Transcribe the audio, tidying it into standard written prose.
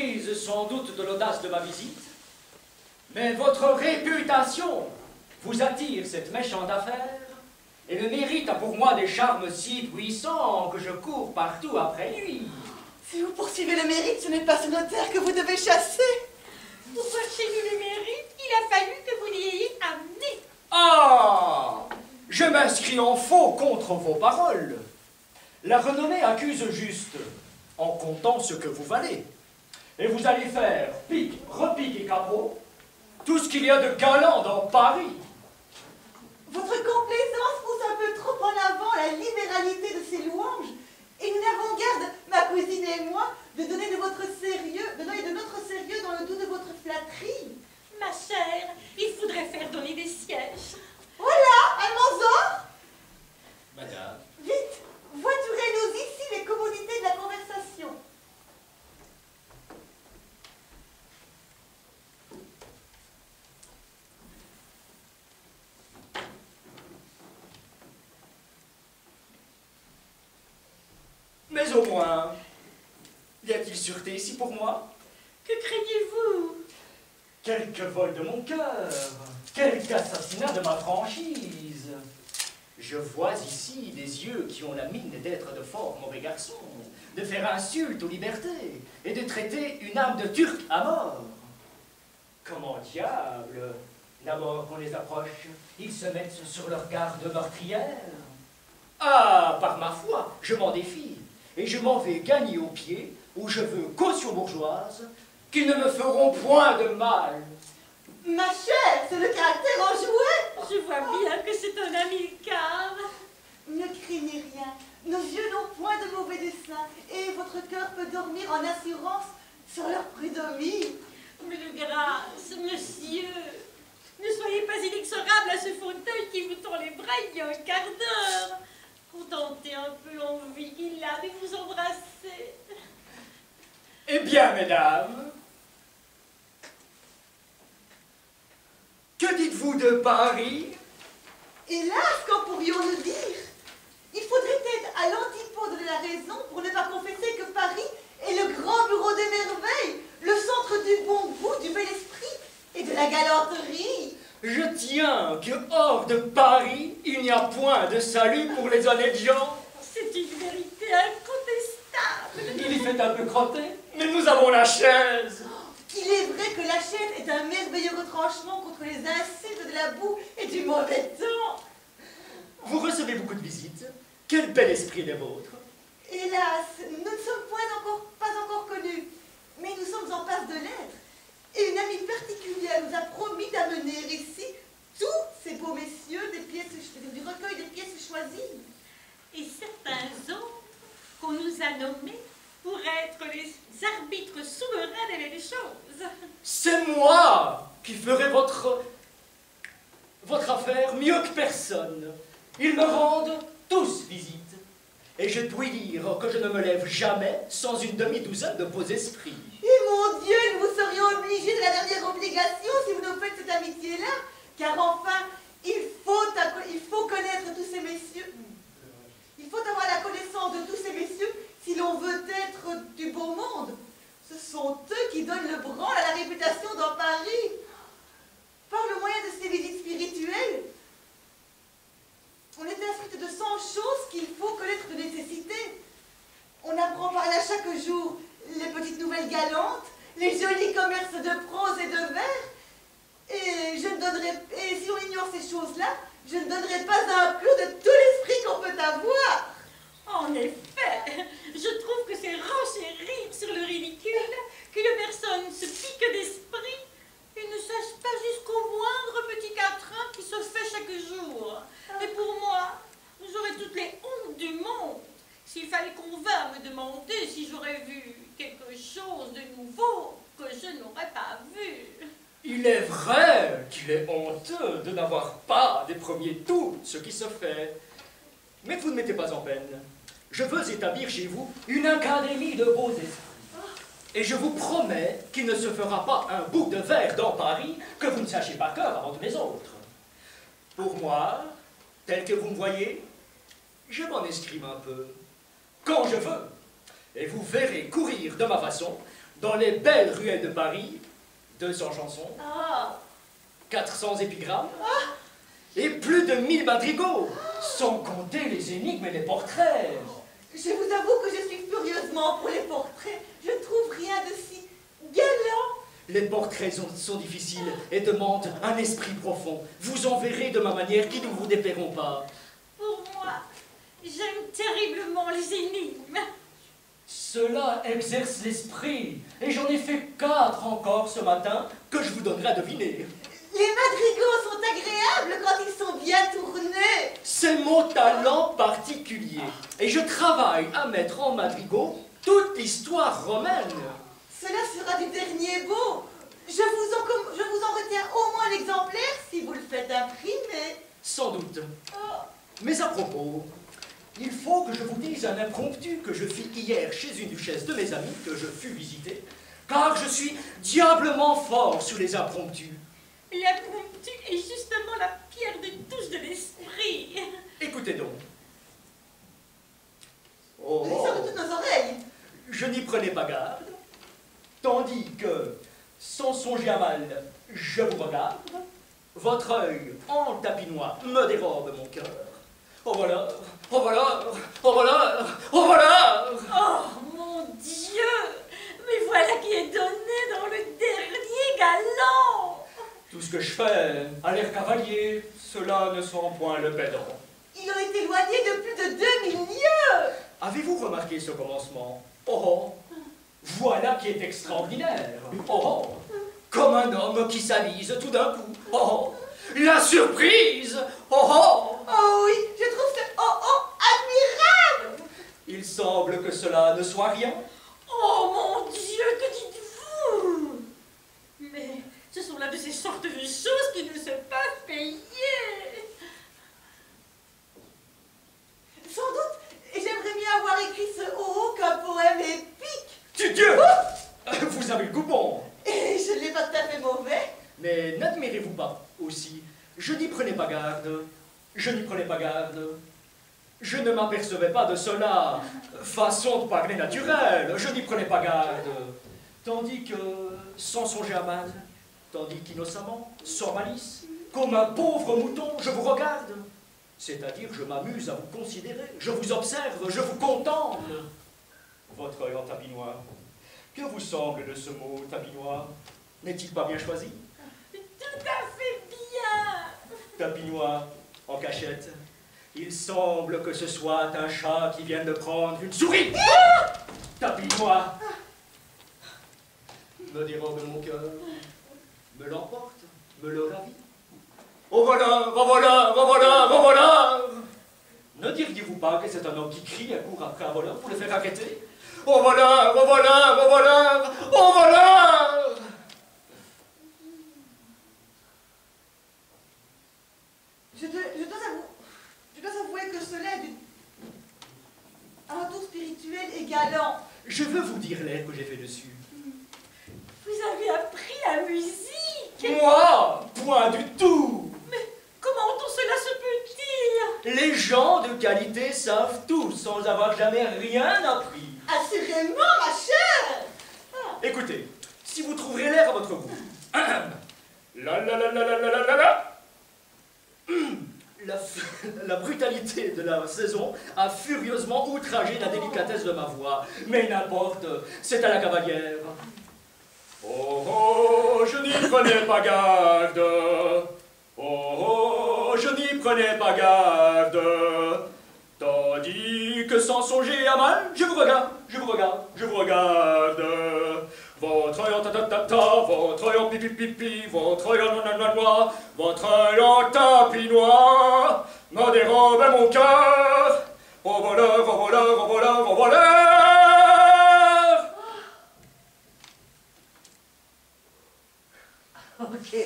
surprise sans doute de l'audace de ma visite, mais votre réputation vous attire cette méchante affaire, et le mérite a pour moi des charmes si puissants que je cours partout après lui. Si vous poursuivez le mérite, ce n'est pas ce notaire que vous devez chasser. Pour voir chez nous le mérite, il a fallu que vous l'ayez amené. Ah! Je m'inscris en faux contre vos paroles. La renommée accuse juste, en comptant ce que vous valez. Et vous allez faire pique, repique et capot, tout ce qu'il y a de galant dans Paris. Votre complaisance pousse un peu trop en avant la libéralité de ces louanges, et nous n'avons garde, ma cousine et moi, de donner de notre sérieux dans le doux de votre flatterie. Ma chère, il faudrait faire donner des sièges. Voilà, Almanzor! Madame. Vite, voiturez-nous ici les commodités de la conversation. Mais au moins, y a-t-il sûreté ici pour moi? Que craignez-vous? Quelque vol de mon cœur, quelque assassinat de ma franchise. Je vois ici des yeux qui ont la mine d'être de fort mauvais garçons, de faire insulte aux libertés et de traiter une âme de turc à mort. Comment diable, d'abord qu'on les approche, ils se mettent sur leur garde meurtrière? Ah, par ma foi, je m'en défie, et je m'en vais gagner au pied, où je veux caution bourgeoise, qu'ils ne me feront point de mal. Ma chère, c'est le caractère enjoué. Je vois bien que c'est un Hamilcar. Ne craignez rien, nos yeux n'ont point de mauvais dessein, et votre cœur peut dormir en assurance sur leur prud'homie. Mais de grâce, monsieur, ne soyez pas inexorable à ce fauteuil qui vous tend les bras il y a un quart d'heure. Contentez un peu l'envie qu'il a de vous embrasser. Eh bien, mesdames, que dites-vous de Paris? Hélas, qu'en pourrions-nous dire? Il faudrait être à l'antipode de la raison pour ne pas confesser que Paris est le grand bureau des merveilles, le centre du bon goût, du bel esprit et de la galanterie. Je tiens que hors de Paris, il n'y a point de salut pour les honnêtes gens. C'est une vérité incontestable. Il y fait un peu crotter, mais nous avons la chaise. Il est vrai que la chaise est un merveilleux retranchement contre les insultes de la boue et du mauvais temps. Vous recevez beaucoup de visites. Quel bel esprit est le vôtre. Hélas, nous ne sommes pas encore connus, mais nous sommes en passe de l'être. Et une amie particulière nous a promis d'amener ici tous ces beaux messieurs du recueil des pièces choisies. Et certains autres qu'on nous a nommés pour être les arbitres souverains des belles choses. C'est moi qui ferai votre affaire mieux que personne. Ils me rendent tous visite. Et je puis dire que je ne me lève jamais sans une demi-douzaine de beaux esprits. Et mon Dieu, nous vous serions obligés de la dernière obligation si vous nous faites cette amitié-là. Car enfin, il faut connaître tous ces messieurs. Il faut avoir la connaissance de tous ces messieurs si l'on veut être du beau monde. Ce sont eux qui donnent le branle à la réputation dans Paris. Par le moyen de ces visites spirituelles, on est instruite de 100 choses qu'il faut connaître de nécessité. On apprend par là chaque jour les petites nouvelles galantes, les jolis commerces de prose et de vers. Et si on ignore ces choses-là, je ne donnerai pas un clou de tout l'esprit qu'on peut avoir. En effet, je trouve que c'est renchérir sur le ridicule qu'une personne se pique d'esprit et ne sache pas jusqu'au moindre petit quatrain qui se fait chaque jour. Et pour moi, j'aurais toutes les hontes du monde s'il fallait qu'on vînt me demander si j'aurais vu quelque chose de nouveau que je n'aurais pas vu. Il est vrai qu'il est honteux de n'avoir pas des premiers tout ce qui se fait. Mais vous ne mettez pas en peine. Je veux établir chez vous une académie de beaux esprits. Et je vous promets qu'il ne se fera pas un bouc de verre dans Paris que vous ne sachiez par cœur avant tous les autres. Pour moi, tel que vous me voyez, je m'en escrime un peu, quand je veux. Et vous verrez courir de ma façon Dans les belles ruelles de Paris, 200 chansons, Ah, 400 épigrammes, et plus de 1000 madrigaux, sans compter les énigmes et les portraits. je vous avoue que je suis furieusement pour les portraits. Je ne trouve rien de si galant. Les portraits sont difficiles et demandent un esprit profond. Vous en verrez de ma manière qui ne vous déplairont pas. Pour moi, j'aime terriblement les énigmes. Cela exerce l'esprit, et j'en ai fait 4 encore ce matin que je vous donnerai à deviner. Les madrigaux sont agréables quand ils sont bien tournés. C'est mon talent particulier, et je travaille à mettre en madrigaux toute l'histoire romaine. Cela sera du dernier beau. Je vous en retiens au moins l'exemplaire si vous le faites imprimer. Sans doute. Oh. Mais à propos, il faut que je vous dise un impromptu que je fis hier chez une duchesse de mes amies que je fus visiter, car je suis diablement fort sur les impromptus. L'impromptu est justement la pierre de touche de l'esprit. Écoutez donc. Ils Oh, sont de toutes nos oreilles. je n'y prenais pas garde, tandis que, sans songer à mal, je vous regarde, votre œil en tapinois me dérobe mon cœur. Oh voilà, oh voilà, oh voilà, oh voilà. Oh mon Dieu! Mais voilà qui est donné dans le dernier galant! Tout ce que je fais a l'air cavalier, cela ne sent point le pédant. Ils ont été éloignés de plus de 2000 lieues. Avez-vous remarqué ce commencement? Oh, voilà qui est extraordinaire. Oh, comme un homme qui s'alise tout d'un coup. Oh, la surprise. Oh, Oh oui, je trouve ce admirable. il semble que cela ne soit rien. Oh mon Dieu, que dites-vous? Mais ce sont là de ces sortes de choses qui ne se peuvent payer. Sans doute, et j'aimerais bien avoir écrit ce oh qu'un poème épique. Tu Dieu, vous avez le goût bon. Et je ne l'ai pas tout à fait mauvais. Mais n'admirez-vous pas aussi? Je n'y prenais pas garde. Je n'y prenais pas garde. Je ne m'apercevais pas de cela. Façon de parler naturelle. Je n'y prenais pas garde. Tandis que, sans songer à mal, tandis qu'innocemment, sans malice, comme un pauvre mouton, je vous regarde. C'est-à-dire, je m'amuse à vous considérer. Je vous observe, je vous contemple. Votre œil en tapinois. Que vous semble de ce mot tapinois? N'est-il pas bien choisi? Tout à fait bien. Tapinois, en cachette. Il semble que ce soit un chat qui vient de prendre une souris. Tapinois me dérobe mon cœur, me l'emporte, me le ravit. Au voleur, au voleur, au voleur, au voleur! Ne diriez-vous pas que c'est un homme qui crie à court après un voleur pour le faire arrêter? Au voleur, au voleur, au voleur, au voleur! Je dois avouer que cela est un tour spirituel et galant. Je veux vous dire l'air que j'ai fait dessus. Vous avez appris la musique. Moi, point du tout! Mais comment tout cela se peut-il? Les gens de qualité savent tout sans avoir jamais rien appris. Assurément, ma chère. Écoutez, si vous trouverez l'air à votre goût. La la la la la la la la la. La brutalité de la saison a furieusement outragé la délicatesse de ma voix. Mais n'importe, c'est à la cavalière. Oh oh, je n'y prenais pas garde. Oh oh, je n'y prenais pas garde. Tandis que sans songer à mal, je vous regarde, je vous regarde, je vous regarde. Votre œil en ta-ta-ta-ta, votre œil en pipi-pipi, votre œil en noix, votre œil en tapinois, me dérobe mon cœur. Au voleur, au voleur, au voleur, au voleur. Ok.